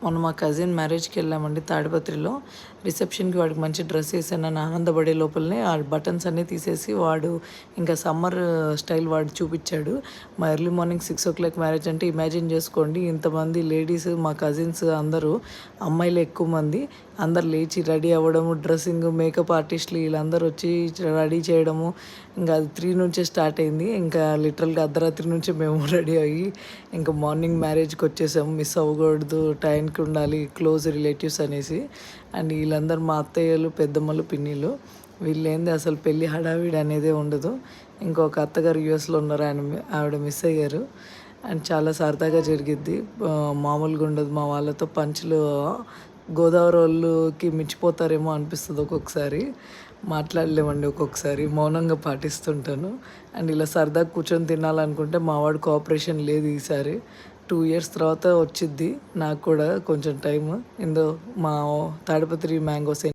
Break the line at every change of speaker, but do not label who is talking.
మొన్న మా కజిన్ మ్యారేజ్కి వెళ్ళామండి తాడిపత్రిలో. రిసెప్షన్కి వాడికి మంచి డ్రెస్ వేసానని ఆనందపడే లోపలనే ఆ బటన్స్ అన్నీ తీసేసి వాడు ఇంకా సమ్మర్ స్టైల్ వాడు చూపించాడు. మా ఎర్లీ మార్నింగ్ 6 o'clock మ్యారేజ్ అంటే ఇమాజిన్ చేసుకోండి, ఇంతమంది లేడీస్ మా కజిన్స్ అందరూ, అమ్మాయిలు ఎక్కువ మంది, అందరు లేచి రెడీ అవ్వడము, డ్రెస్సింగ్, మేకప్ ఆర్టిస్టులు వీళ్ళందరూ వచ్చి రెడీ చేయడము. ఇంకా అది 3 నుంచే స్టార్ట్ అయింది. ఇంకా లిటరల్గా అర్ధరాత్రి నుంచే మేము రెడీ అయ్యి ఇంకా మార్నింగ్ మ్యారేజ్కి వచ్చేసాము. మిస్ అవ్వకూడదు, టైంకి ఉండాలి, క్లోజ్ రిలేటివ్స్ అనేసి. అండ్ వీళ్ళందరూ మా అత్తయ్యలు, పెద్దమ్మలు, పిన్నిలు. వీళ్ళేంది అసలు పెళ్ళి హడావిడి అనేదే ఉండదు. ఇంకొక అత్తగారు యూఎస్లో ఉన్నారు, ఆవిడ మిస్ అయ్యారు. అండ్ చాలా సరదాగా జరిగిద్ది, మామూలుగా ఉండదు. మా వాళ్ళతో పంచులు గోదావరి వాళ్ళకి మించిపోతారేమో అనిపిస్తుంది ఒక్కొక్కసారి. మాట్లాడలేమండి, ఒక్కొక్కసారి మౌనంగా పాటిస్తుంటాను. అండ్ ఇలా సరదాగా కూర్చొని తినాలనుకుంటే మా వాడు కోఆపరేషన్ లేదు ఈసారి. 2 years తర్వాత వచ్చిద్ది నాకు కూడా కొంచెం టైం. ఇందో మా తాడిపత్రి మ్యాంగోస్